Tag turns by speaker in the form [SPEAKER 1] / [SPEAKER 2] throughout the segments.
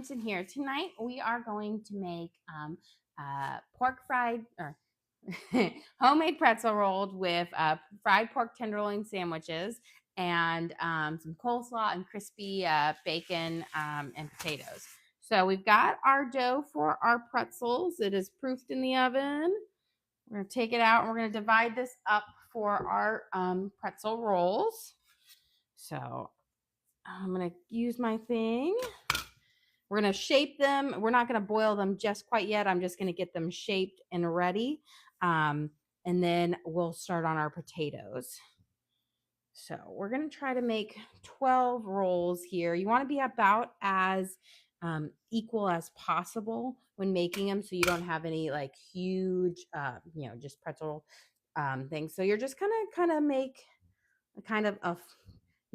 [SPEAKER 1] Clinton here. Tonight we are going to make pork fried or homemade pretzel rolled with fried pork tenderloin sandwiches and some coleslaw and crispy bacon and potatoes. So we've got our dough for our pretzels. It is proofed in the oven. We're going to take it out and we're going to divide this up for our pretzel rolls. So I'm going to use my thing. We're going to shape them. We're not going to boil them just quite yet. I'm just going to get them shaped and ready. And then we'll start on our potatoes. So we're going to try to make 12 rolls here. You want to be about as equal as possible when making them, so you don't have any like huge, just pretzel things. So you're just going to kind of make a kind of a,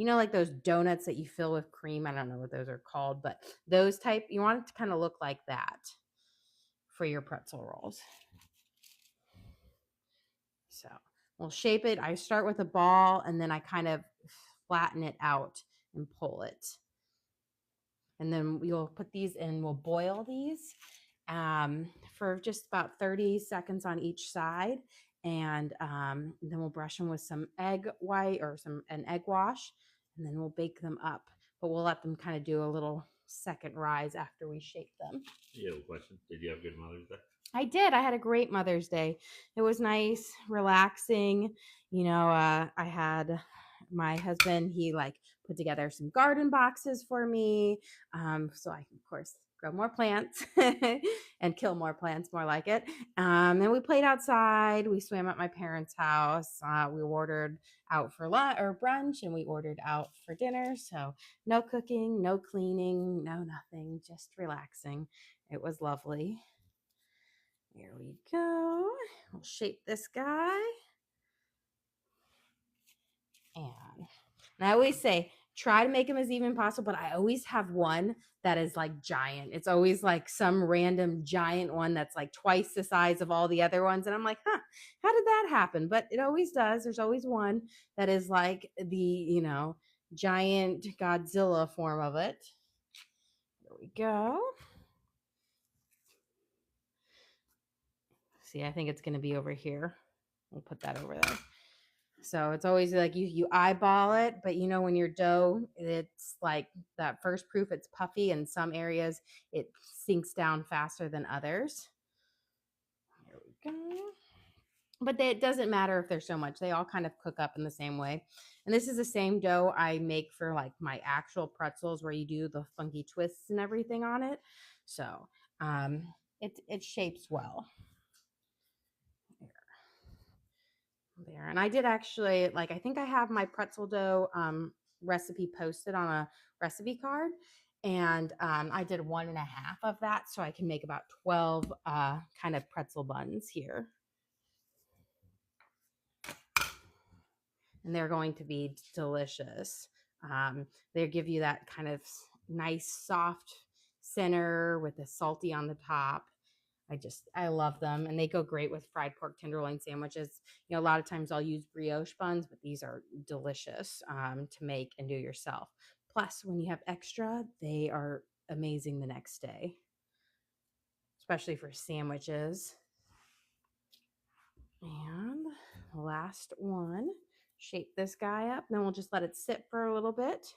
[SPEAKER 1] like those donuts that you fill with cream. I don't know what those are called, but those type, you want it to kind of look like that for your pretzel rolls. So we'll shape it. I start with a ball and then I kind of flatten it out and pull it. And then we'll put these in, we'll boil these for just about 30 seconds on each side. And then we'll brush them with some egg white or an egg wash, and then we'll bake them up. But we'll let them kind of do a little second rise after we shape them.
[SPEAKER 2] You have a question? Did you have a good Mother's Day?
[SPEAKER 1] I did. I had a great Mother's Day. It was nice, relaxing. I had my husband, he put together some garden boxes for me. So I can, of course, grow more plants and kill more plants, more like it. And we played outside. We swam at my parents' house. We ordered out for lunch or brunch, and we ordered out for dinner. So no cooking, no cleaning, no nothing, just relaxing. It was lovely. Here we go. We'll shape this guy. And I always say, try to make them as even possible, but I always have one that is like giant. It's always like some random giant one that's like twice the size of all the other ones. And I'm like, how did that happen? But it always does. There's always one that is like the, giant Godzilla form of it. There we go. See, I think it's going to be over here. We'll put that over there. So it's always like you eyeball it, but when your dough, it's like that first proof, it's puffy. In some areas, it sinks down faster than others. Here we go. But it doesn't matter if there's so much. They all kind of cook up in the same way. And this is the same dough I make for like my actual pretzels, where you do the funky twists and everything on it. So it shapes well. There. And I did actually, I think I have my pretzel dough recipe posted on a recipe card. And I did 1.5 of that, so I can make about 12 kind of pretzel buns here. And they're going to be delicious. They give you that kind of nice, soft center with the salty on the top. I love them, and they go great with fried pork tenderloin sandwiches. A lot of times I'll use brioche buns, but these are delicious to make and do yourself. Plus, when you have extra, they are amazing the next day, especially for sandwiches. And last one, shape this guy up. Then we'll just let it sit for a little bit.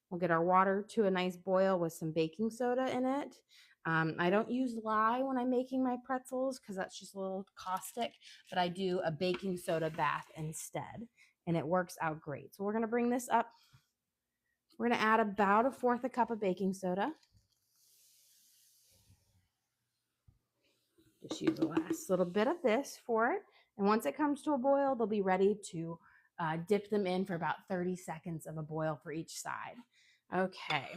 [SPEAKER 1] We'll get our water to a nice boil with some baking soda in it. I don't use lye when I'm making my pretzels because that's just a little caustic, but I do a baking soda bath instead, and it works out great. So we're going to bring this up. We're going to add about 1/4 cup of baking soda. Just use the last little bit of this for it. And once it comes to a boil, they'll be ready to dip them in for about 30 seconds of a boil for each side. Okay,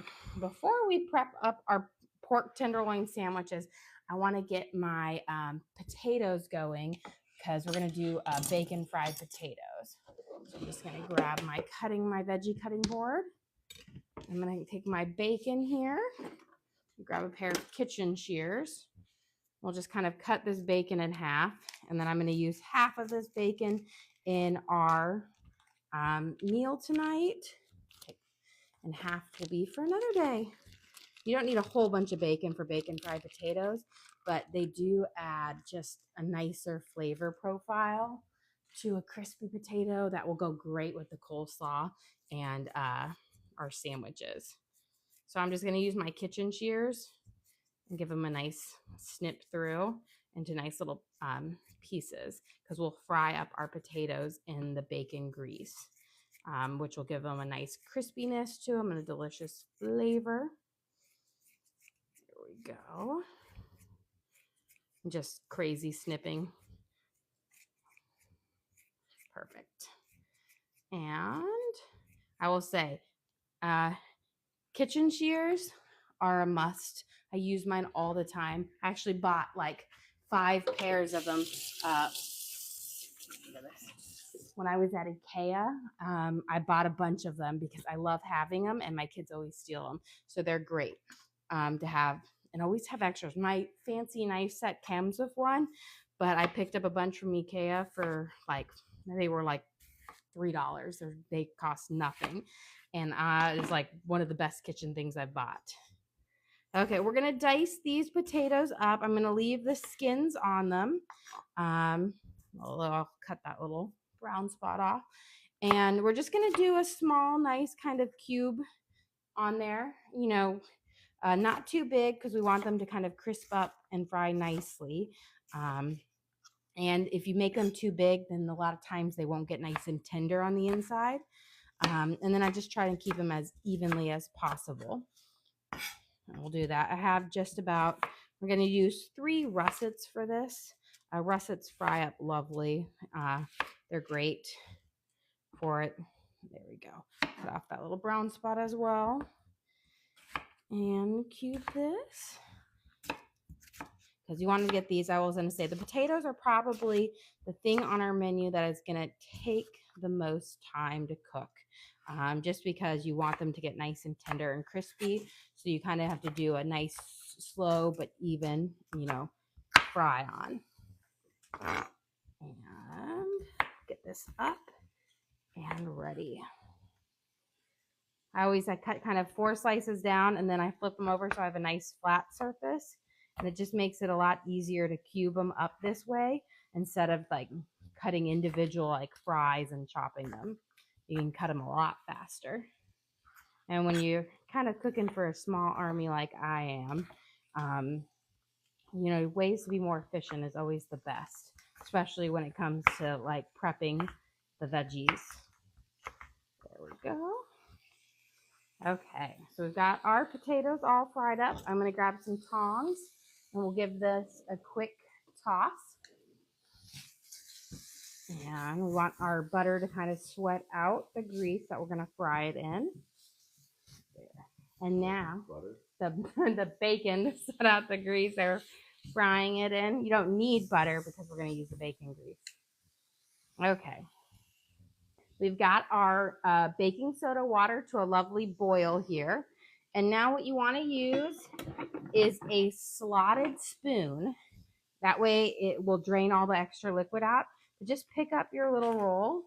[SPEAKER 1] before we prep up our pork tenderloin sandwiches, I want to get my potatoes going because we're going to do bacon fried potatoes. So I'm just going to grab my veggie cutting board. I'm going to take my bacon here, grab a pair of kitchen shears. We'll just kind of cut this bacon in half, and then I'm going to use half of this bacon in our meal tonight, and half will be for another day. You don't need a whole bunch of bacon for bacon fried potatoes, but they do add just a nicer flavor profile to a crispy potato that will go great with the coleslaw and our sandwiches. So I'm just going to use my kitchen shears and give them a nice snip through into nice little pieces, because we'll fry up our potatoes in the bacon grease, which will give them a nice crispiness to them and a delicious flavor. There we go. Just crazy snipping. Perfect. And I will say, kitchen shears are a must. I use mine all the time. I actually bought like 5 pairs of them. When I was at IKEA, I bought a bunch of them because I love having them, and my kids always steal them. So they're great to have, and always have extras. My fancy knife set comes with one, but I picked up a bunch from IKEA for they were like $3. They cost nothing, and it's like one of the best kitchen things I've bought. Okay, we're gonna dice these potatoes up. I'm gonna leave the skins on them. I'll cut that little brown spot off, and we're just gonna do a small, nice kind of cube on there. Not too big, because we want them to kind of crisp up and fry nicely. And if you make them too big, then a lot of times they won't get nice and tender on the inside. And then I just try to keep them as evenly as possible. And we'll do that. I have just about, we're going to use 3 russets for this. Russets fry up lovely. They're great for it. There we go. Cut off that little brown spot as well. And cube this, because you want to get these. I was going to say the potatoes are probably the thing on our menu that is going to take the most time to cook, just because you want them to get nice and tender and crispy. So you kind of have to do a nice, slow but even, fry on. And get this up and ready. I cut kind of 4 slices down, and then I flip them over so I have a nice flat surface. And it just makes it a lot easier to cube them up this way instead of like cutting individual like fries and chopping them. You can cut them a lot faster. And when you're kind of cooking for a small army like I am, ways to be more efficient is always the best, especially when it comes to like prepping the veggies. There we go. Okay, so we've got our potatoes all fried up. I'm going to grab some tongs, and we'll give this a quick toss. And we want our butter to kind of sweat out the grease that we're going to fry it in. There. And now the bacon to sweat out the grease they're frying it in. You don't need butter because we're going to use the bacon grease. Okay. We've got our baking soda water to a lovely boil here. And now what you want to use is a slotted spoon. That way it will drain all the extra liquid out. But just pick up your little roll,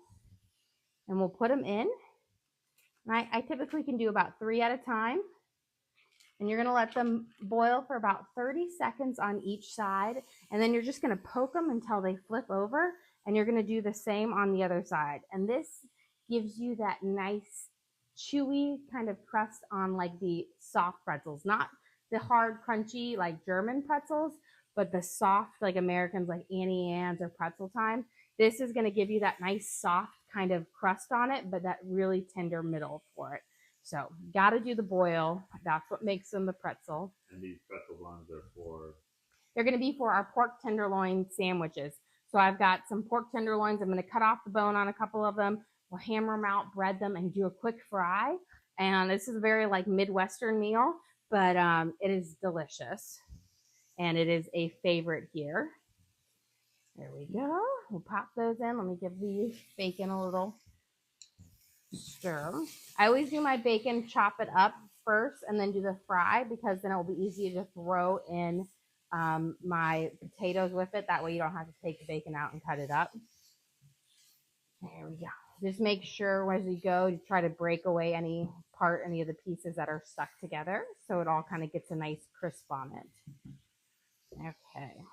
[SPEAKER 1] and we'll put them in. And I typically can do about 3 at a time. And you're going to let them boil for about 30 seconds on each side. And then you're just going to poke them until they flip over. And you're going to do the same on the other side. And this gives you that nice, chewy kind of crust on like the soft pretzels. Not the hard, crunchy like German pretzels, but the soft like Americans like Annie Ann's or Pretzel Time. This is going to give you that nice, soft kind of crust on it, but that really tender middle for it. So, got to do the boil. That's what makes them the pretzel.
[SPEAKER 2] And these pretzel buns are for?
[SPEAKER 1] They're going to be for our pork tenderloin sandwiches. So I've got some pork tenderloins. I'm going to cut off the bone on a couple of them. We'll hammer them out, bread them, and do a quick fry. And this is a very like Midwestern meal, but it is delicious. And it is a favorite here. There we go. We'll pop those in. Let me give the bacon a little stir. I always do my bacon, chop it up first, and then do the fry, because then it will be easy to throw in my potatoes with it. That way you don't have to take the bacon out and cut it up. There we go. Just make sure as you go to try to break away any apart any of the pieces that are stuck together. So it all kind of gets a nice crisp on it. Okay.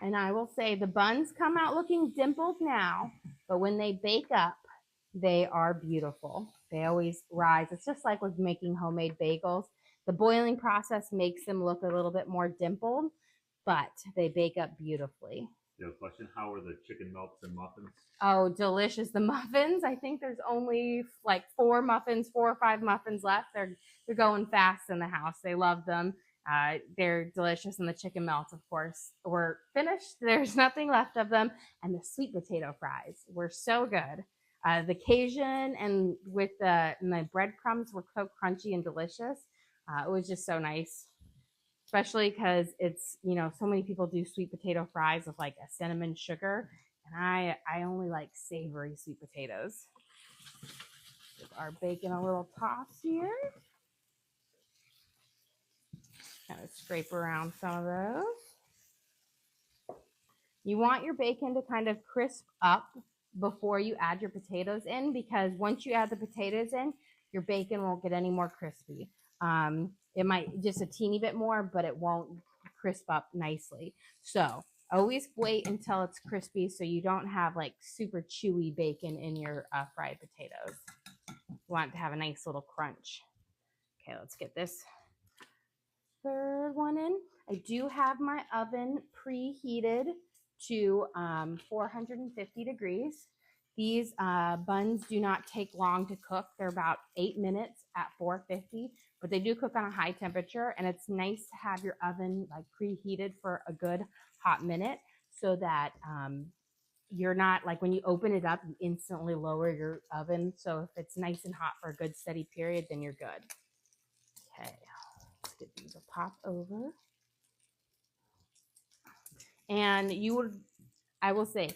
[SPEAKER 1] And I will say the buns come out looking dimpled now, but when they bake up, they are beautiful. They always rise. It's just like with making homemade bagels. The boiling process makes them look a little bit more dimpled, but they bake up beautifully.
[SPEAKER 2] You have a question? How are the chicken melts and muffins?
[SPEAKER 1] Oh, delicious. The muffins, I think there's only like 4 or 5 muffins left. They're going fast in the house. They love them. They're delicious. And the chicken melts, of course, were finished. There's nothing left of them. And the sweet potato fries were so good. The Cajun and with my breadcrumbs were so crunchy and delicious. It was just so nice, especially because it's, so many people do sweet potato fries with like a cinnamon sugar. And I only like savory sweet potatoes. Give our bacon a little toss here. Kind of scrape around some of those. You want your bacon to kind of crisp up before you add your potatoes in, because once you add the potatoes in, your bacon won't get any more crispy. It might just a teeny bit more, but it won't crisp up nicely. So always wait until it's crispy so you don't have like super chewy bacon in your fried potatoes. You want it to have a nice little crunch. Okay, let's get this third one in. I do have my oven preheated to 450 degrees. These buns do not take long to cook. They're about 8 minutes at 450, but they do cook on a high temperature, and it's nice to have your oven like preheated for a good hot minute so that you're not like when you open it up, you instantly lower your oven. So if it's nice and hot for a good steady period, then you're good. Okay, let's get these to pop over. And I will say,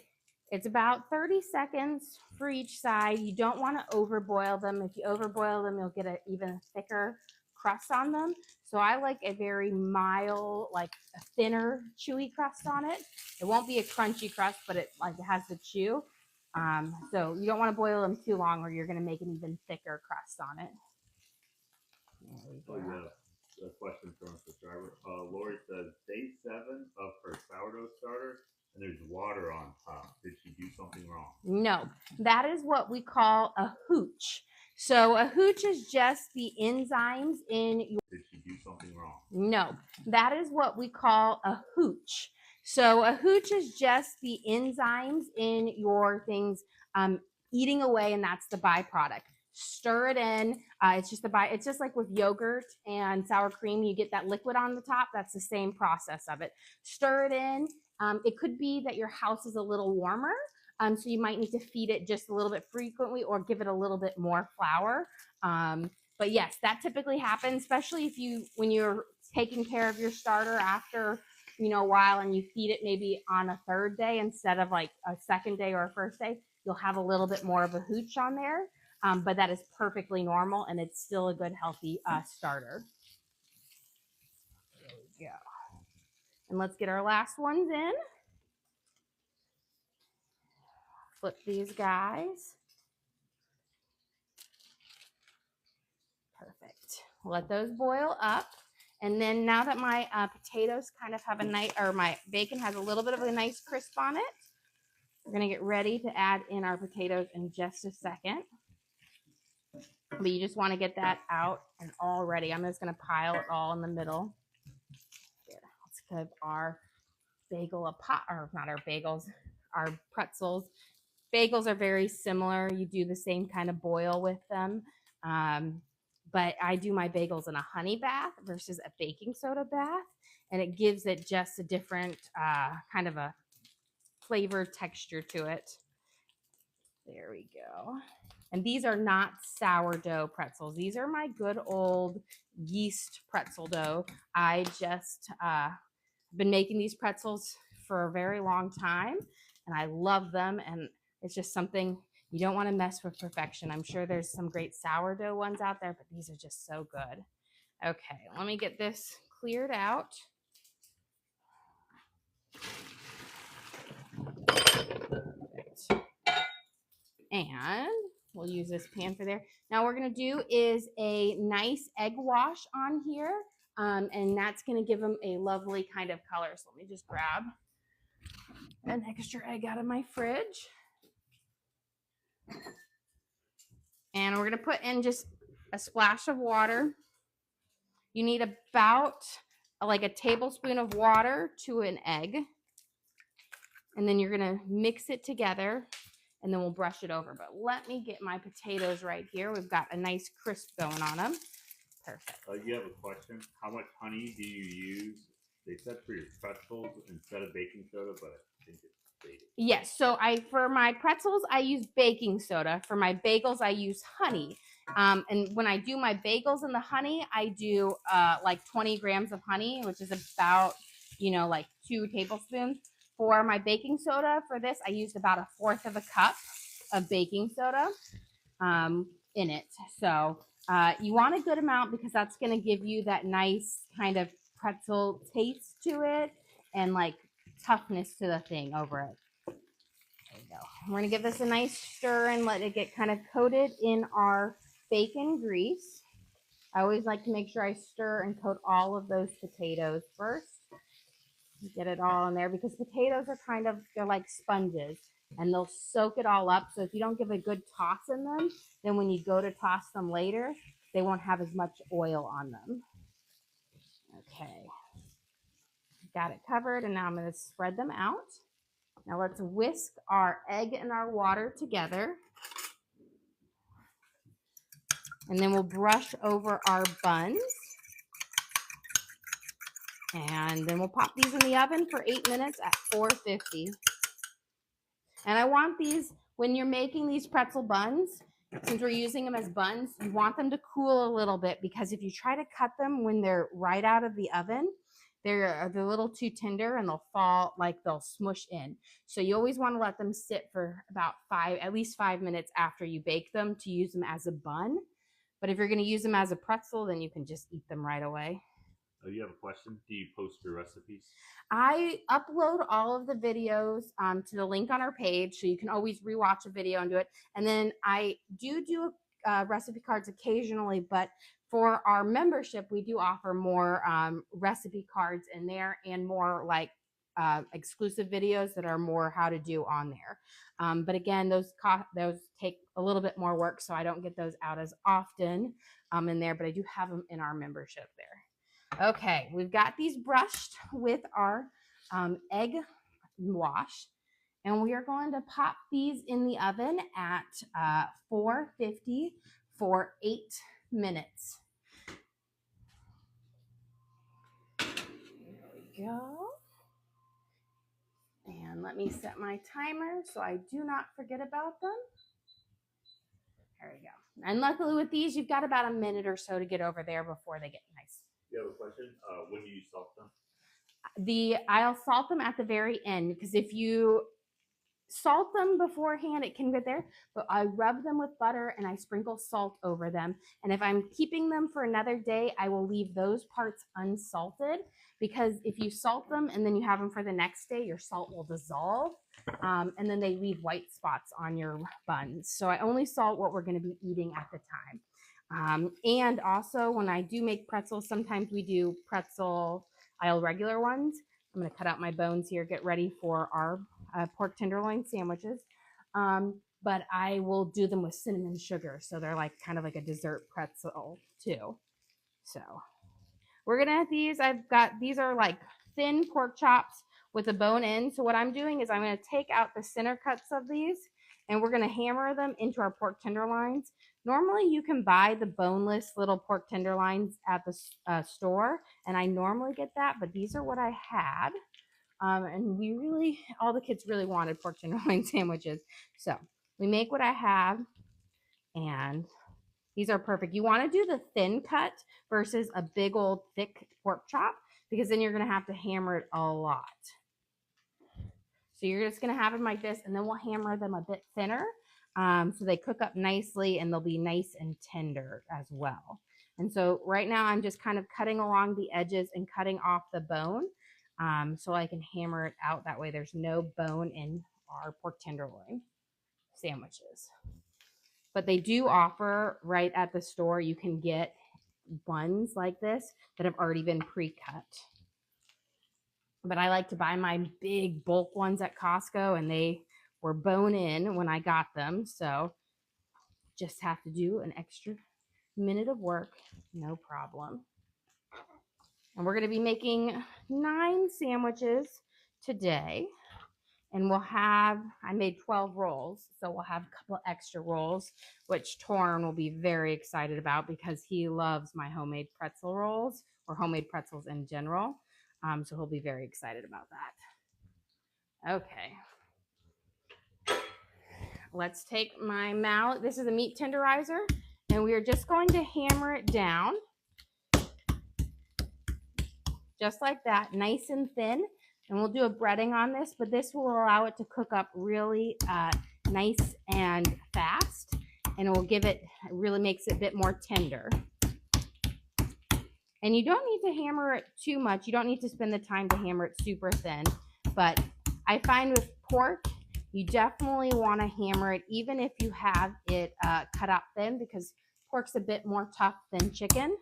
[SPEAKER 1] it's about 30 seconds for each side. You don't want to overboil them. If you overboil them, you'll get an even thicker crust on them. So I like a very mild, like a thinner, chewy crust on it. It won't be a crunchy crust, but it has the chew. So you don't want to boil them too long, or you're going to make an even thicker crust on it.
[SPEAKER 2] Oh, yeah. A question from a subscriber. Lori says day 7 of her sourdough starter, and there's water on top. Did she do something wrong?
[SPEAKER 1] No, that is what we call a hooch. So a hooch is just the enzymes in your...
[SPEAKER 2] Did she do something wrong?
[SPEAKER 1] No, that is what we call a hooch. So a hooch is just the enzymes in your things eating away, and that's the byproduct. Stir it in. It's just like with yogurt and sour cream, you get that liquid on the top. That's the same process of it. Stir it in. It could be that your house is a little warmer, so you might need to feed it just a little bit frequently or give it a little bit more flour. But yes, that typically happens, especially when you're taking care of your starter after a while, and you feed it maybe on a 3rd day instead of like a 2nd day or a 1st day. You'll have a little bit more of a hooch on there. But that is perfectly normal, and it's still a good, healthy starter. There we go. And let's get our last ones in. Flip these guys. Perfect. Let those boil up. And then now that my potatoes kind of have my bacon has a little bit of a nice crisp on it, we're going to get ready to add in our potatoes in just a second. But you just want to get that out and all ready. I'm just going to pile it all in the middle. Here, let's give our bagel a pot, or not our bagels, our pretzels. Bagels are very similar. You do the same kind of boil with them. But I do my bagels in a honey bath versus a baking soda bath. And it gives it just a different kind of a flavor texture to it. There we go. And these are not sourdough pretzels. These are my good old yeast pretzel dough. I just been making these pretzels for a very long time, and I love them. And it's just something you don't want to mess with perfection. I'm sure there's some great sourdough ones out there, but these are just so good. Okay, let me get this cleared out. And We'll use this pan for there. Now what we're going to do is a nice egg wash on here. And that's going to give them a lovely kind of color. So let me just grab an extra egg out of my fridge. And we're going to put in just a splash of water. You need about like a tablespoon of water to an egg. And then you're going to mix it together and then we'll brush it over. But let me get my potatoes right here. We've got a nice crisp going on them. Perfect.
[SPEAKER 2] You have a question? How much honey do you use? They said for your pretzels instead of baking soda, but I think it's baking.
[SPEAKER 1] Yes. So for my pretzels, I use baking soda. For my bagels, I use honey. And when I do my bagels in the honey, I do like 20 grams of honey, which is about, like 2 tablespoons. For my baking soda, for this, I used about 1/4 of a cup of baking soda in it. So you want a good amount because that's going to give you that nice kind of pretzel taste to it and like toughness to the thing over it. There you go. We're going to give this a nice stir and let it get kind of coated in our bacon grease. I always like to make sure I stir and coat all of those potatoes first. Get it all in there because potatoes are they're like sponges and they'll soak it all up. So if you don't give a good toss in them, then when you go to toss them later, they won't have as much oil on them. Okay. Got it covered and now I'm going to spread them out. Now let's whisk our egg and our water together. And then we'll brush over our buns. And then we'll pop these in the oven for 8 minutes at 450. And I want these, when you're making these pretzel buns, since we're using them as buns, you want them to cool a little bit because if you try to cut them when they're right out of the oven, they're a little too tender and they'll fall, like they'll smush in. So you always want to let them sit for about at least 5 minutes after you bake them to use them as a bun. But if you're going to use them as a pretzel, then you can just eat them right away.
[SPEAKER 2] Oh, you have a question? Do you post your recipes?
[SPEAKER 1] I upload all of the videos to the link on our page, so you can always rewatch a video and do it. And then I do recipe cards occasionally, but for our membership, we do offer more recipe cards in there and more like exclusive videos that are more how to do on there. But again, those take a little bit more work, so I don't get those out as often in there, but I do have them in our membership there. Okay, we've got these brushed with our egg wash, and we are going to pop these in the oven at 450 for 8 minutes. There we go. And let me set my timer so I do not forget about them. There we go. And luckily with these, you've got about a minute or so to get over there before they get nice.
[SPEAKER 2] You have a question? When do you salt them?
[SPEAKER 1] I'll salt them at the very end because if you salt them beforehand, it can get there. But I rub them with butter and I sprinkle salt over them. And if I'm keeping them for another day, I will leave those parts unsalted because if you salt them and then you have them for the next day, your salt will dissolve. And then they leave white spots on your buns. So I only salt what we're going to be eating at the time. And also when I do make pretzels, sometimes we do pretzel regular ones. I'm going to cut out my bones here, get ready for our pork tenderloin sandwiches. But I will do them with cinnamon sugar. So they're like kind of like a dessert pretzel too. So we're going to have these are like thin pork chops with a bone in. So what I'm doing is I'm going to take out the center cuts of these and we're going to hammer them into our pork tenderloins. Normally you can buy the boneless little pork tenderloins at the store, and I normally get that, but these are what I had. And all the kids really wanted pork tenderloin sandwiches. So we make what I have, and these are perfect. You want to do the thin cut versus a big old thick pork chop, because then you're going to have to hammer it a lot. So you're just going to have them like this, and then we'll hammer them a bit thinner so they cook up nicely and they'll be nice and tender as well. And so right now I'm just kind of cutting along the edges and cutting off the bone so I can hammer it out. That way there's no bone in our pork tenderloin sandwiches. But they do offer right at the store, you can get buns like this that have already been pre-cut. But I like to buy my big bulk ones at Costco, and they were bone in when I got them. So just have to do an extra minute of work, no problem. And we're going to be making 9 sandwiches today. And we'll have, I made 12 rolls, so we'll have a couple extra rolls, which Torrin will be very excited about because he loves my homemade pretzel rolls, or homemade pretzels in general. So he'll be very excited about that. Okay. Let's take my mallet. This is a meat tenderizer, and we are just going to hammer it down. Just like that, nice and thin. And we'll do a breading on this, but this will allow it to cook up really nice and fast, and it will give it, really makes it a bit more tender. And you don't need to hammer it too much. You don't need to spend the time to hammer it super thin, but I find with pork, you definitely want to hammer it even if you have it cut out thin, because pork's a bit more tough than chicken.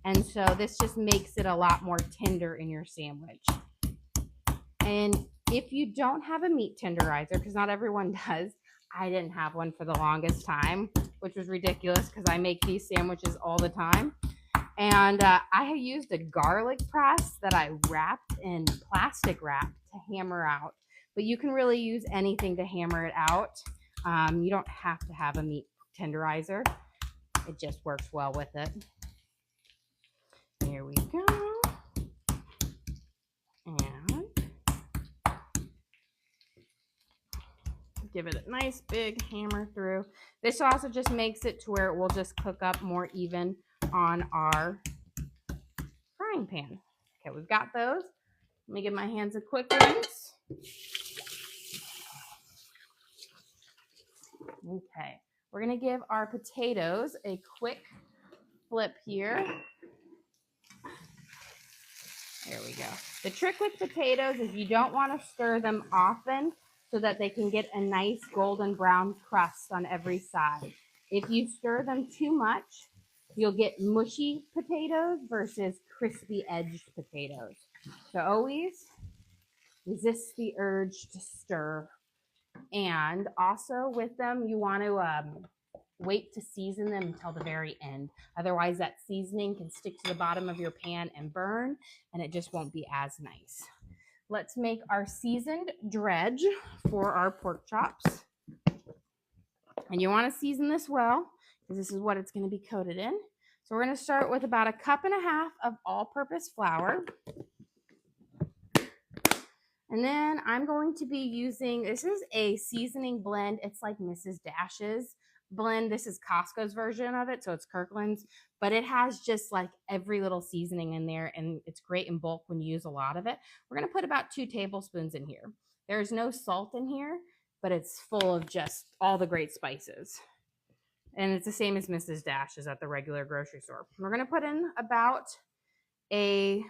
[SPEAKER 1] And so this just makes it a lot more tender in your sandwich. And if you don't have a meat tenderizer, because not everyone does, I didn't have one for the longest time, which was ridiculous because I make these sandwiches all the time. And I used a garlic press that I wrapped in plastic wrap to hammer out. But you can really use anything to hammer it out. You don't have to have a meat tenderizer. It just works well with it. Here we go. And give it a nice big hammer through. This also just makes it to where it will just cook up more even on our frying pan. Okay, we've got those. Let me give my hands a quick rinse. Okay, we're gonna give our potatoes a quick flip here. There we go. The trick with potatoes is you don't want to stir them often so that they can get a nice golden brown crust on every side. If you stir them too much, you'll get mushy potatoes versus crispy edged potatoes. So always resist the urge to stir. And also with them, you want to wait to season them until the very end. Otherwise, that seasoning can stick to the bottom of your pan and burn, and it just won't be as nice. Let's make our seasoned dredge for our pork chops. And you want to season this well, because this is what it's going to be coated in. So we're going to start with about 1.5 cups of all-purpose flour. And then I'm going to be using, this is a seasoning blend. It's like Mrs. Dash's blend. This is Costco's version of it, so it's Kirkland's, but it has just like every little seasoning in there, and it's great in bulk when you use a lot of it. We're going to put about 2 tablespoons in here. There's no salt in here, but it's full of just all the great spices. And it's the same as Mrs. Dash's at the regular grocery store. We're going to put in about a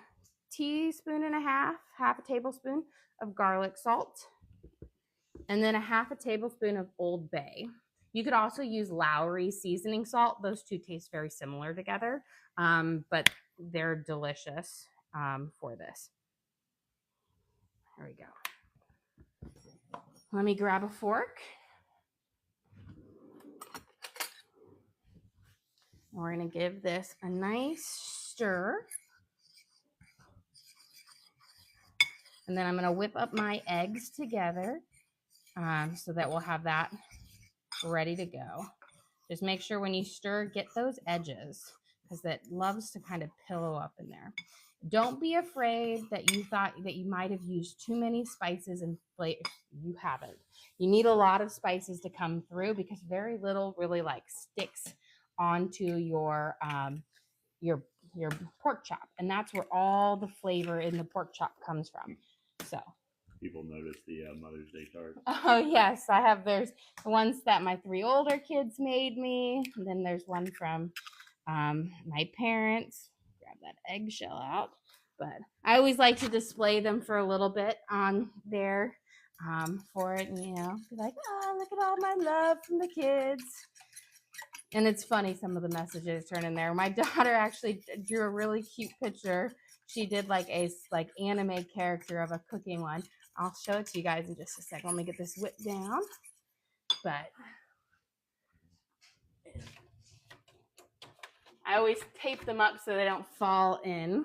[SPEAKER 1] teaspoon and a half a tablespoon of garlic salt, and then 1/2 tablespoon of Old Bay. You could also use Lowry's seasoning salt. Those two taste very similar together, but they're delicious for this. There we go. Let me grab a fork. We're going to give this a nice stir. And then I'm going to whip up my eggs together so that we'll have that ready to go. Just make sure when you stir, get those edges, because it loves to kind of pillow up in there. Don't be afraid that you thought that you might have used too many spices and flavor. You haven't. You need a lot of spices to come through, because very little really like sticks onto your pork chop, and that's where all the flavor in the pork chop comes from. So
[SPEAKER 2] people notice the Mother's Day card.
[SPEAKER 1] Oh yes, I have. There's the ones that my 3 older kids made me, and then there's one from my parents. Grab that eggshell out, but I always like to display them for a little bit on there for it, and be like, oh, look at all my love from the kids. And it's funny, some of the messages turn in there. My daughter actually drew a really cute picture. She did like a anime character of a cooking one. I'll show it to you guys in just a second. Let me get this whipped down. But I always tape them up so they don't fall in.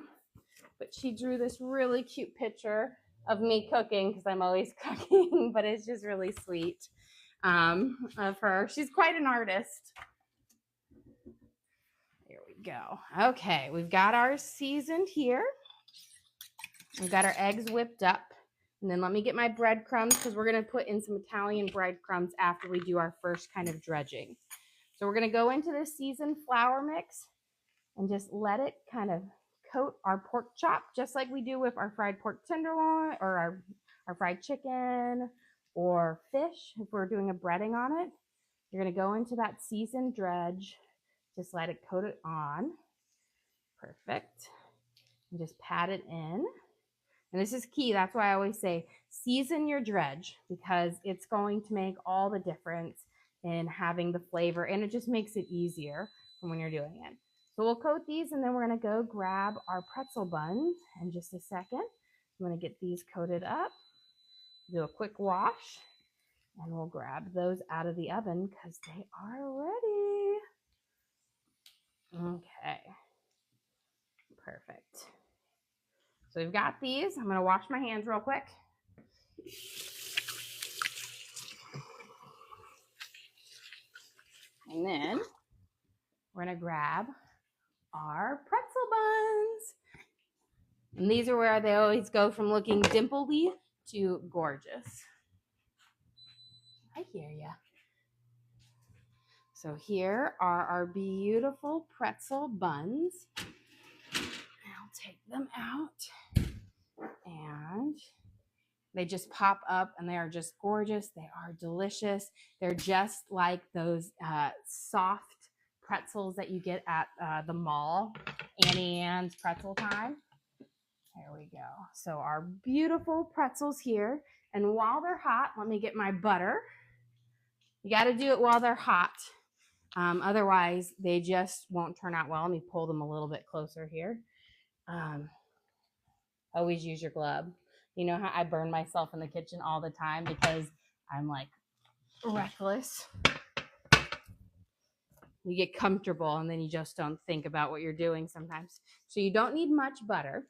[SPEAKER 1] But she drew this really cute picture of me cooking because I'm always cooking, but it's just really sweet of her. She's quite an artist. Here we go. Okay, we've got ours seasoned here. We've got our eggs whipped up. And then let me get my breadcrumbs because we're going to put in some Italian breadcrumbs after we do our first kind of dredging. So we're going to go into this seasoned flour mix and just let it kind of coat our pork chop, just like we do with our fried pork tenderloin or our fried chicken or fish. If we're doing a breading on it, you're going to go into that seasoned dredge. Just let it coat it on. Perfect. And just pat it in. And this is key. That's why I always say season your dredge, because it's going to make all the difference in having the flavor, and it just makes it easier when you're doing it. So we'll coat these, and then we're going to go grab our pretzel buns in just a second. I'm going to get these coated up, do a quick wash, and we'll grab those out of the oven because they are ready. Okay, perfect. So we've got these. I'm going to wash my hands real quick. And then we're going to grab our pretzel buns. And these are where they always go from looking dimply to gorgeous. I hear ya. So here are our beautiful pretzel buns. I'll take them out. And they just pop up and they are just gorgeous. They are delicious. They're just like those soft pretzels that you get at the mall, Annie Ann's Pretzel Time. There we go. So our beautiful pretzels here. And while they're hot, let me get my butter. You got to do it while they're hot. Otherwise, they just won't turn out well. Let me pull them a little bit closer here. Always use your glove. You know how I burn myself in the kitchen all the time because I'm like reckless. You get comfortable and then you just don't think about what you're doing sometimes. So you don't need much butter,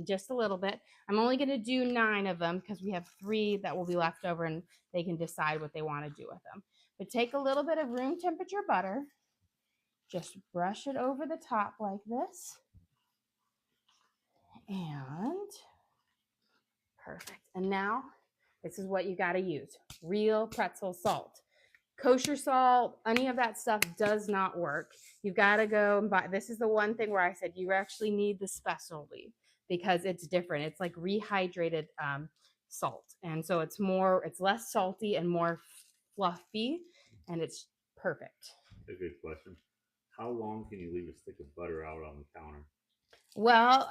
[SPEAKER 1] just a little bit. I'm only going to do 9 of them because we have 3 that will be left over and they can decide what they want to do with them. But take a little bit of room temperature butter, just brush it over the top like this. And perfect. And now this is what you got to use. Real pretzel salt. Kosher salt, any of that stuff does not work. You've got to go and buy. This is the one thing where I said you actually need the specialty because it's different. It's like rehydrated salt. And so it's less salty and more fluffy, and it's perfect.
[SPEAKER 2] A good question. How long can you leave a stick of butter out on the counter?
[SPEAKER 1] Well,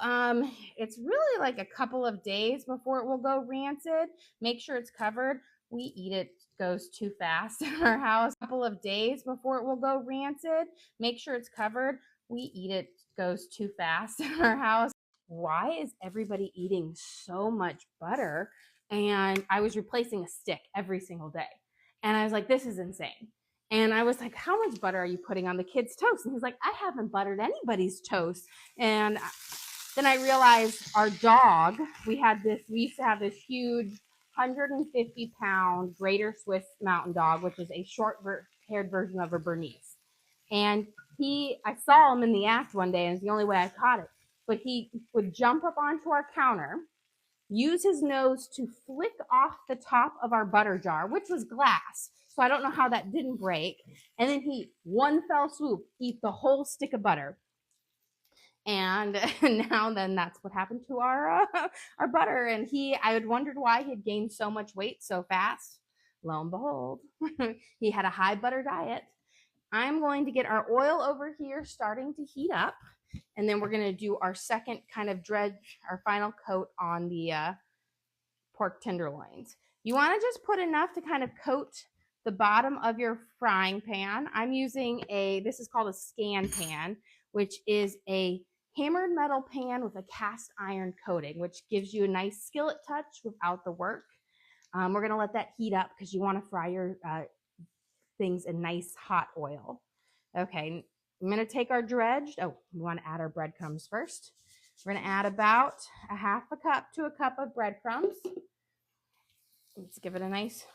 [SPEAKER 1] it's really like a couple of days before it will go rancid. Make sure it's covered. We eat it goes too fast in our house. A couple of days before it will go rancid. Make sure it's covered. We eat it goes too fast in our house. Why is everybody eating so much butter? And I was replacing a stick every single day. And I was like, this is insane. And I was like, how much butter are you putting on the kids' toast? And he's like, I haven't buttered anybody's toast. And then I realized our dog, we used to have this huge 150-pound Greater Swiss Mountain Dog, which is a short-haired version of a Bernese. And I saw him in the act one day, and it's the only way I caught it. But he would jump up onto our counter, use his nose to flick off the top of our butter jar, which was glass. So I don't know how that didn't break. And then he, one fell swoop, eat the whole stick of butter. And now then that's what happened to our butter. And I had wondered why he had gained so much weight so fast. Lo and behold, he had a high butter diet. I'm going to get our oil over here starting to heat up. And then we're going to do our second kind of dredge, our final coat on the pork tenderloins. You want to just put enough to kind of coat the bottom of your frying pan. I'm using this is called a scan pan, which is a hammered metal pan with a cast iron coating, which gives you a nice skillet touch without the work. We're going to let that heat up because you want to fry your things in nice hot oil. Okay, I'm going to take our dredged. Oh, we want to add our breadcrumbs first. We're going to add about a half a cup to a cup of breadcrumbs. Let's give it a nice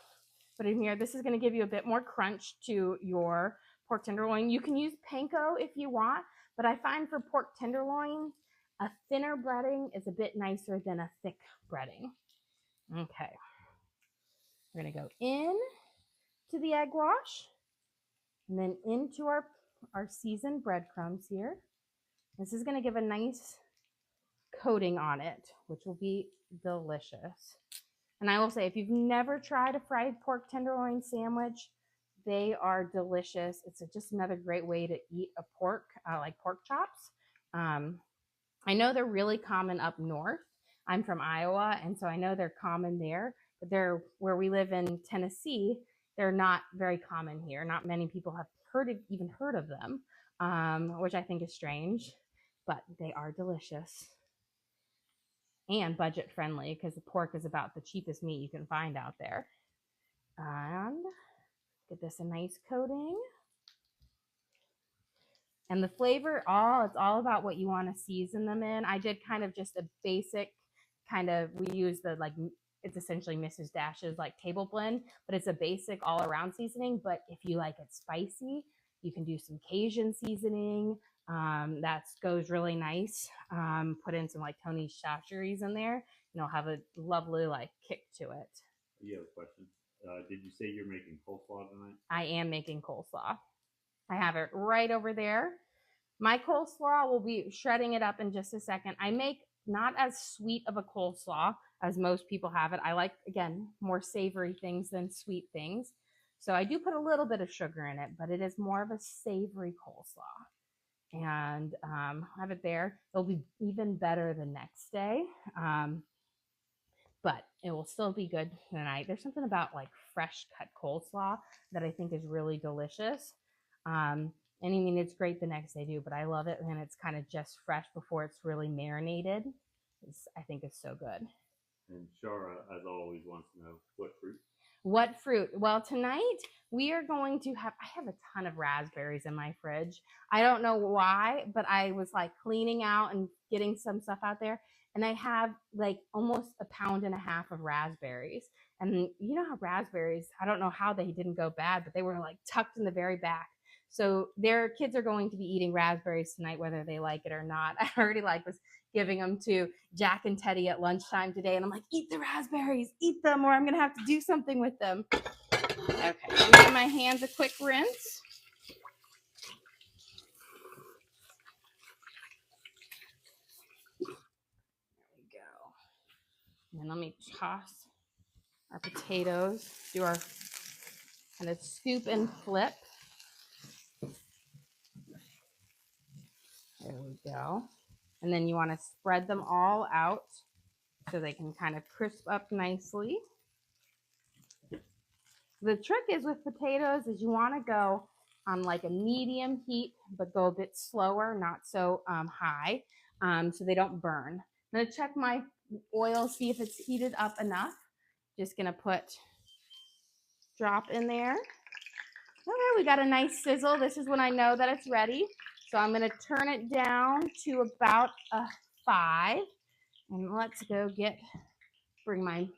[SPEAKER 1] put in here. This is going to give you a bit more crunch to your pork tenderloin. You can use panko if you want, but I find for pork tenderloin, a thinner breading is a bit nicer than a thick breading. Okay. We're going to go in to the egg wash and then into our seasoned breadcrumbs here. This is going to give a nice coating on it, which will be delicious. And I will say, if you've never tried a fried pork tenderloin sandwich, they are delicious. It's just another great way to eat a pork, like pork chops. I know they're really common up north. I'm from Iowa, and so I know they're common there. But they're where we live in Tennessee, they're not very common here. Not many people have even heard of them, which I think is strange. But they are delicious and budget friendly because the pork is about the cheapest meat you can find out there. And get this a nice coating. And the flavor, it's all about what you want to season them in. I did kind of just a basic we use it's essentially Mrs. Dash's like table blend, but it's a basic all around seasoning. But if you like it spicy, you can do some Cajun seasoning. That goes really nice. Put in some like Tony's chachere's in there, and it'll have a lovely like kick to it.
[SPEAKER 2] You have a question. Did you say you're making coleslaw tonight?
[SPEAKER 1] I am making coleslaw. I have it right over there. My coleslaw, will be shredding it up in just a second. I make not as sweet of a coleslaw as most people have it. I like, again, more savory things than sweet things. So I do put a little bit of sugar in it, but it is more of a savory coleslaw. And have it there. It'll be even better the next day. But it will still be good tonight. There's something about like fresh cut coleslaw that I think is really delicious. And I mean, it's great the next day too, but I love it when it's kind of just fresh before it's really marinated. I think it's so good.
[SPEAKER 2] And Shara, as always, wants to know what fruit?
[SPEAKER 1] What fruit? Well, tonight we are going to I have a ton of raspberries in my fridge. I don't know why, but I was like cleaning out and getting some stuff out there. And I have like almost 1.5 pounds of raspberries. And you know how raspberries, I don't know how they didn't go bad, but they were like tucked in the very back. So their kids are going to be eating raspberries tonight, whether they like it or not. I already was giving them to Jack and Teddy at lunchtime today. And I'm like, eat the raspberries, eat them, or I'm going to have to do something with them. Okay, I'm giving my hands a quick rinse. There we go. And then let me toss our potatoes, do our kind of scoop and flip. There we go. And then you want to spread them all out so they can kind of crisp up nicely. The trick is with potatoes is you want to go on like a medium heat, but go a bit slower, not so high, so they don't burn. I'm going to check my oil, see if it's heated up enough. Just going to drop in there. Okay, we got a nice sizzle. This is when I know that it's ready. So I'm going to turn it down to about a 5. And let's go bring mine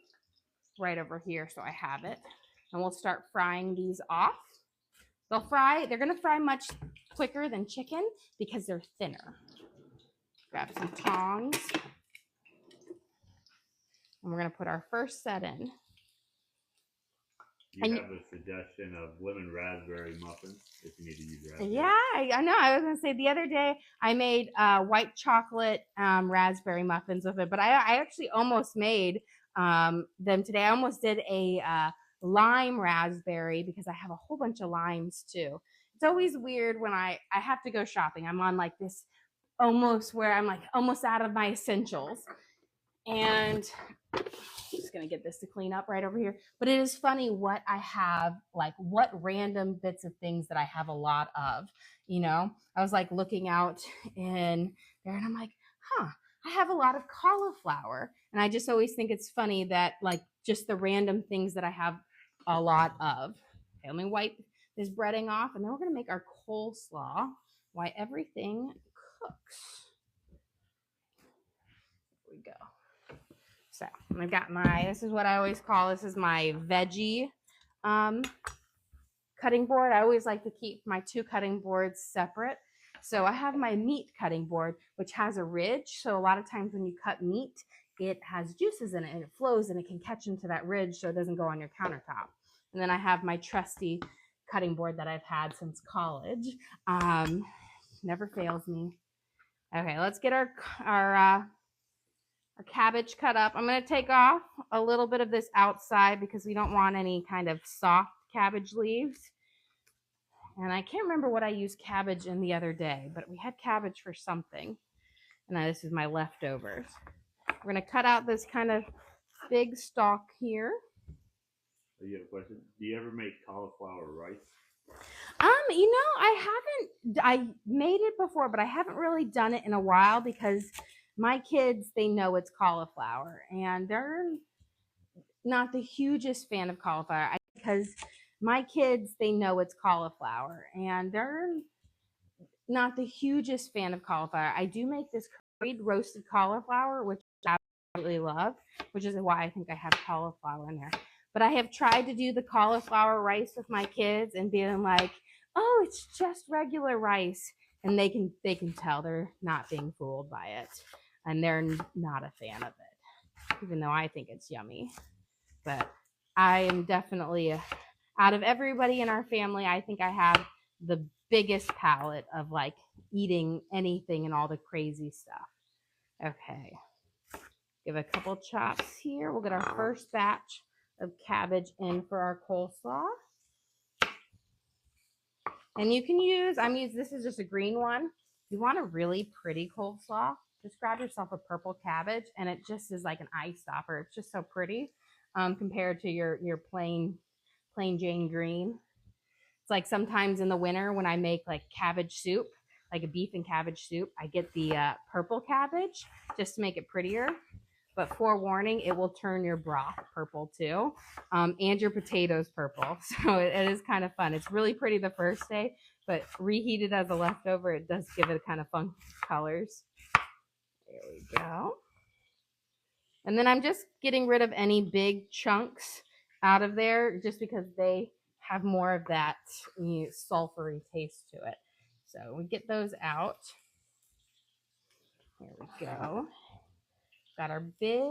[SPEAKER 1] right over here so I have it. And we'll start frying these off. They're going to fry much quicker than chicken because they're thinner. Grab some tongs. And we're going to put our first set in.
[SPEAKER 2] You have a suggestion of lemon raspberry muffins if you need to use raspberry.
[SPEAKER 1] Yeah, I know. I was going to say the other day I made white chocolate raspberry muffins with it, but I actually almost made them today. I almost did a lime raspberry because I have a whole bunch of limes too. It's always weird when I have to go shopping. I'm on like this almost where I'm like almost out of my essentials. And just going to get this to clean up right over here. But it is funny what I have, like what random bits of things that I have a lot of, you know. I was like looking out in there and I'm like, huh, I have a lot of cauliflower. And I just always think it's funny that like just the random things that I have a lot of. Okay, let me wipe this breading off and then we're going to make our coleslaw while everything cooks. Here we go. So I've got this is what I always call, this is my veggie cutting board. I always like to keep my two cutting boards separate. So I have my meat cutting board, which has a ridge. So a lot of times when you cut meat, it has juices in it and it flows and it can catch into that ridge so it doesn't go on your countertop. And then I have my trusty cutting board that I've had since college. Never fails me. Okay, let's get our cabbage cut up. I'm going to take off a little bit of this outside because we don't want any kind of soft cabbage leaves. And I can't remember what I used cabbage in the other day, but we had cabbage for something. And this is my leftovers. We're going to cut out this kind of big stalk here.
[SPEAKER 2] You have a question? Do you ever make cauliflower rice?
[SPEAKER 1] You know, I made it before, but I haven't really done it in a while because my kids, they know it's cauliflower and they're not the hugest fan of cauliflower because my kids, they know it's cauliflower and they're not the hugest fan of cauliflower. I do make this curried roasted cauliflower, which I absolutely love, which is why I think I have cauliflower in there. But I have tried to do the cauliflower rice with my kids and being like, oh, it's just regular rice. And they can tell they're not being fooled by it. And they're not a fan of it, even though I think it's yummy. But I am definitely, out of everybody in our family, I think I have the biggest palate of like eating anything and all the crazy stuff. Okay. Give a couple chops here. We'll get our first batch of cabbage in for our coleslaw. And you can use, this is just a green one. If you want a really pretty coleslaw, just grab yourself a purple cabbage and it just is like an eye stopper. It's just so pretty compared to your plain Jane green. It's like sometimes in the winter when I make like cabbage soup, like a beef and cabbage soup, I get the purple cabbage just to make it prettier. But forewarning, it will turn your broth purple too, and your potatoes purple. So it is kind of fun. It's really pretty the first day, but reheated as a leftover, it does give it kind of fun colors. There we go. And then I'm just getting rid of any big chunks out of there just because they have more of that sulfury taste to it. So we get those out. There we go. Got our big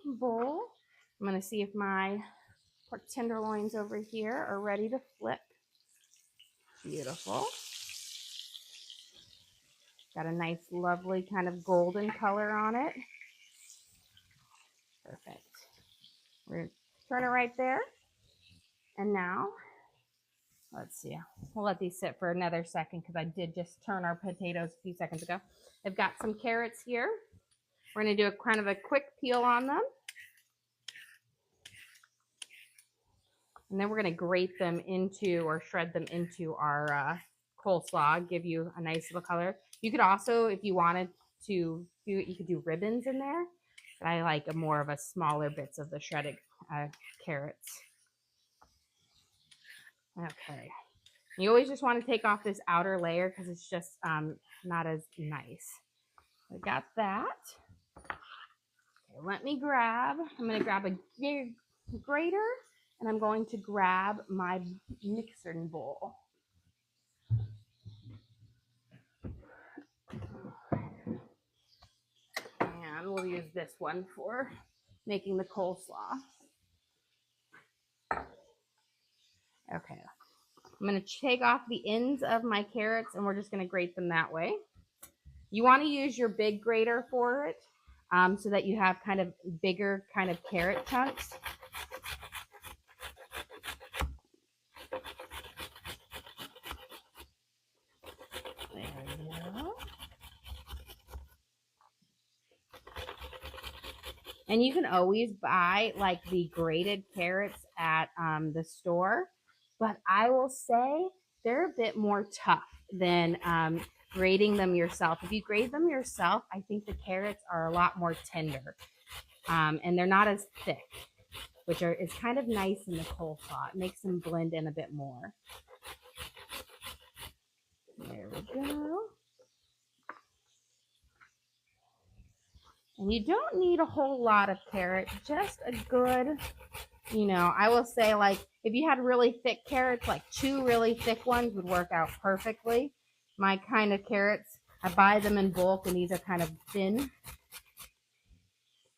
[SPEAKER 1] bowl. I'm going to see if my pork tenderloins over here are ready to flip. Beautiful. Got a nice, lovely kind of golden color on it. Perfect. We're going to turn it right there. And now, let's see. We'll let these sit for another second because I did just turn our potatoes a few seconds ago. I've got some carrots here. We're going to do a kind of a quick peel on them. And then we're going to grate them into or shred them into our coleslaw, give you a nice little color. You could also, if you wanted to, you could do ribbons in there. But I like more of a smaller bits of the shredded carrots. Okay. You always just want to take off this outer layer because it's just not as nice. I got that. Okay, I'm going to grab a grater and I'm going to grab my mixing bowl. And we'll use this one for making the coleslaw. Okay, I'm going to take off the ends of my carrots and we're just going to grate them that way. You want to use your big grater for it so that you have kind of bigger kind of carrot chunks. There we go. And you can always buy like the grated carrots at the store, but I will say they're a bit more tough than grating them yourself. If you grate them yourself, I think the carrots are a lot more tender, and they're not as thick, which is kind of nice in the coleslaw. It makes them blend in a bit more. There we go. And you don't need a whole lot of carrots, just a good, I will say, like, if you had really thick carrots, like 2 really thick ones would work out perfectly. My kind of carrots, I buy them in bulk, and these are kind of thin.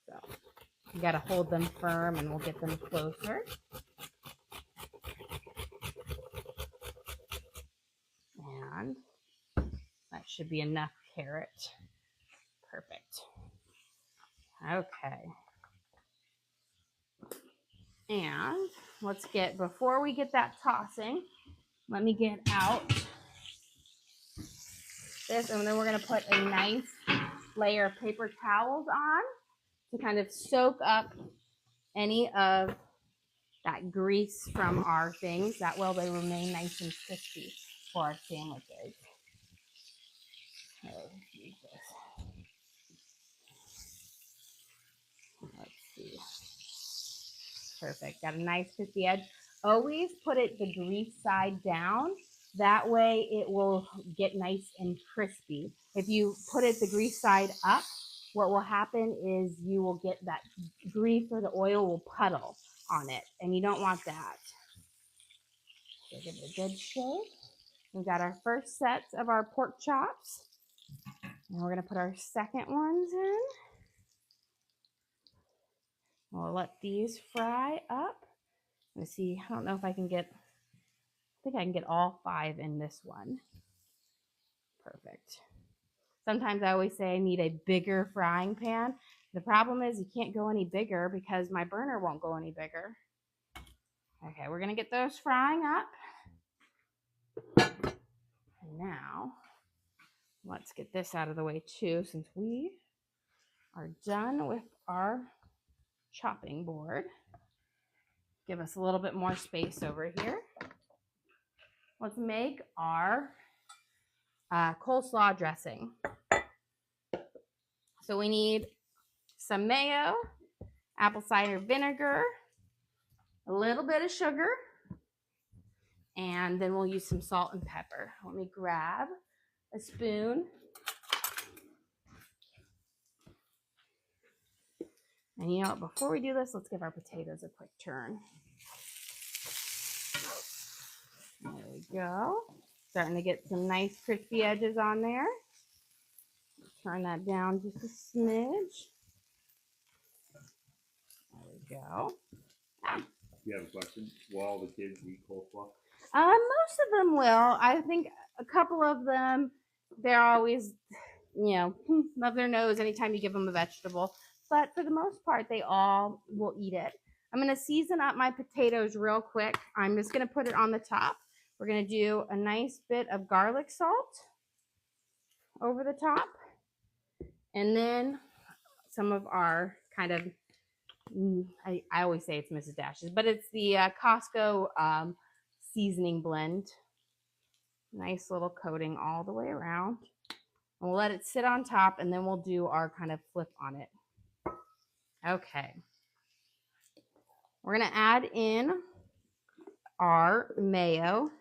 [SPEAKER 1] So you got to hold them firm, and we'll get them closer. And that should be enough carrot. Perfect. Okay. And before we get that tossing, let me get out this, and then we're going to put a nice layer of paper towels on to kind of soak up any of that grease from our things. That way they remain nice and crispy for our sandwiches. Let's use this. Let's see. Perfect. Got a nice crispy edge. Always put it the grease side down. That way it will get nice and crispy. If you put it the grease side up, what will happen is you will get that grease, or the oil will puddle on it, and you don't want that. So give it a good shake. We've got our first set of our pork chops. And we're going to put our second ones in. We'll let these fry up. Let's see. I don't know if I can get, I think I can get all 5 in this one. Perfect. Sometimes I always say I need a bigger frying pan. The problem is you can't go any bigger because my burner won't go any bigger. Okay, we're going to get those frying up. Now, let's get this out of the way too, since we are done with our chopping board. Give us a little bit more space over here. Let's make our coleslaw dressing. So we need some mayo, apple cider vinegar, a little bit of sugar, and then we'll use some salt and pepper. Let me grab a spoon. And you know what, before we do this, let's give our potatoes a quick turn. There we go. Starting to get some nice crispy edges on there. Turn that down just a smidge. There we go.
[SPEAKER 2] You have a question? Will all the kids eat coleslaw?
[SPEAKER 1] Most of them will. I think a couple of them, they're always, love their nose anytime you give them a vegetable. But for the most part, they all will eat it. I'm going to season up my potatoes real quick. I'm just going to put it on the top. We're going to do a nice bit of garlic salt over the top. And then some of our kind of, I always say it's Mrs. Dash's, but it's the Costco seasoning blend. Nice little coating all the way around. And we'll let it sit on top, and then we'll do our kind of flip on it. Okay. We're going to add in our mayo.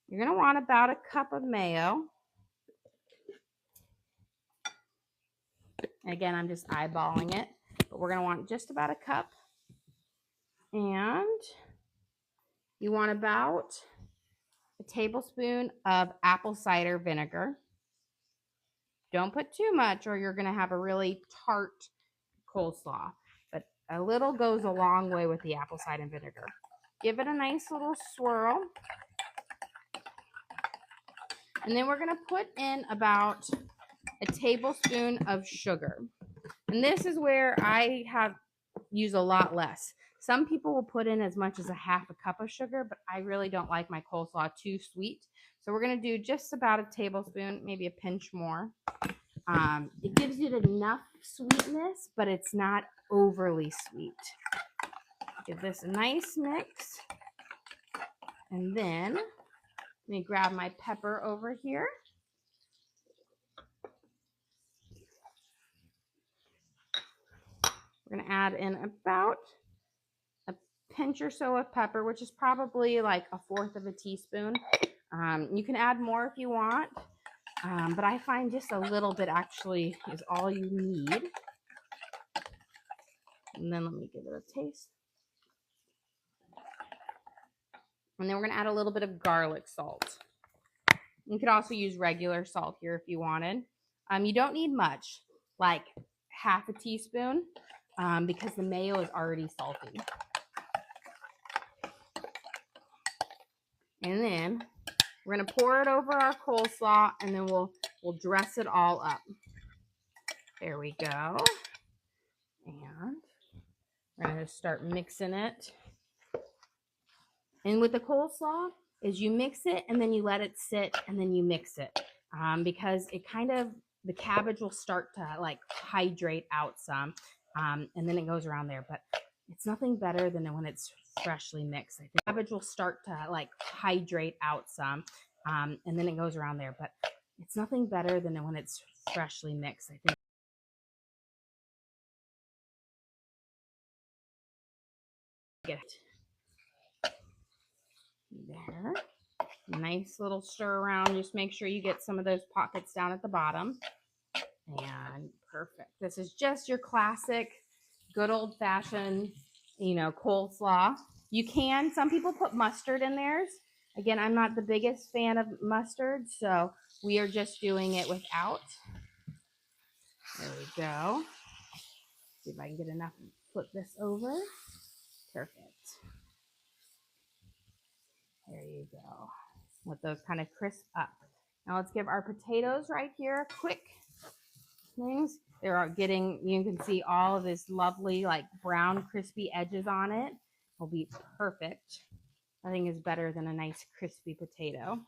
[SPEAKER 1] You're going to want about a cup of mayo. Again, I'm just eyeballing it, but we're going to want just about a cup. And you want about a tablespoon of apple cider vinegar. Don't put too much or you're going to have a really tart coleslaw, but a little goes a long way with the apple cider vinegar. Give it a nice little swirl. And then we're going to put in about a tablespoon of sugar. And this is where I use a lot less. Some people will put in as much as a half a cup of sugar, but I really don't like my coleslaw too sweet. So we're going to do just about a tablespoon, maybe a pinch more. It gives it enough sweetness, but it's not overly sweet. Give this a nice mix. And then let me grab my pepper over here. We're going to add in about a pinch or so of pepper, which is probably like 1/4 of a teaspoon. You can add more if you want, but I find just a little bit actually is all you need. And then let me give it a taste. And then we're going to add a little bit of garlic salt. You could also use regular salt here if you wanted. You don't need much, like 1/2 teaspoon, because the mayo is already salty. And then we're going to pour it over our coleslaw, and then we'll dress it all up. There we go. And we're going to start mixing it. And with the coleslaw is you mix it and then you let it sit and then you mix it, because it kind of, the cabbage will start to like hydrate out some, and then it goes around there. But it's nothing better than when it's freshly mixed. I think cabbage will start to like hydrate out some, and then it goes around there. But it's nothing better than when it's freshly mixed. I think. There. Nice little stir around. Just make sure you get some of those pockets down at the bottom. And perfect. This is just your classic, good old-fashioned, coleslaw. You can, some people put mustard in theirs. Again, I'm not the biggest fan of mustard, so we are just doing it without. There we go. See if I can get enough to flip this over. Perfect. There you go. Let those kind of crisp up. Now let's give our potatoes right here a quick things. They're getting, you can see all of this lovely like brown crispy edges on it. Will be perfect. Nothing is better than a nice crispy potato.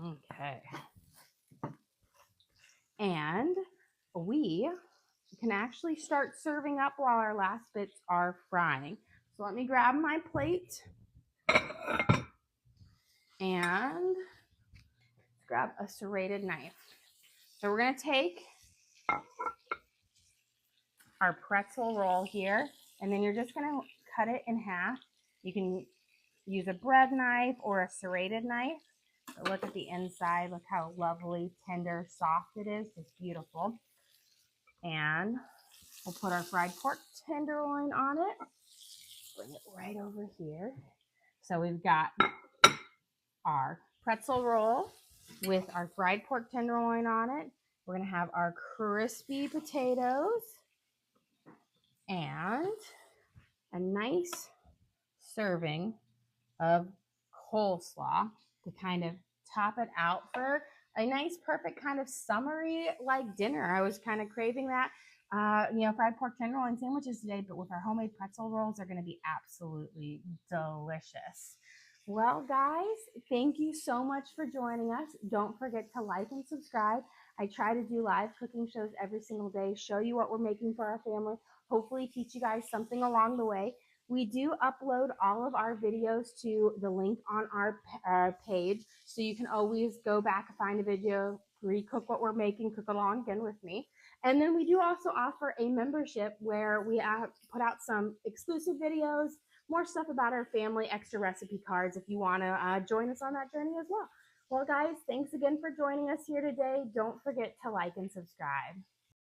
[SPEAKER 1] Okay. And we can actually start serving up while our last bits are frying. So let me grab my plate and grab a serrated knife. So we're going to take our pretzel roll here, and then you're just going to cut it in half. You can use a bread knife or a serrated knife. But look at the inside. Look how lovely, tender, soft it is. It's beautiful. And we'll put our fried pork tenderloin on it. Bring it right over here. So we've got our pretzel roll with our fried pork tenderloin on it. We're going to have our crispy potatoes and a nice serving of coleslaw to kind of top it out for a nice, perfect kind of summery like dinner. I was kind of craving that. Fried pork tenderloin sandwiches today, but with our homemade pretzel rolls, they're going to be absolutely delicious. Well, guys, thank you so much for joining us. Don't forget to like and subscribe. I try to do live cooking shows every single day, show you what we're making for our family, hopefully teach you guys something along the way. We do upload all of our videos to the link on our page, so you can always go back and find a video, recook what we're making, cook along again with me. And then we do also offer a membership where we put out some exclusive videos, more stuff about our family, extra recipe cards if you want to join us on that journey as well. Well, guys, thanks again for joining us here today. Don't forget to like and subscribe.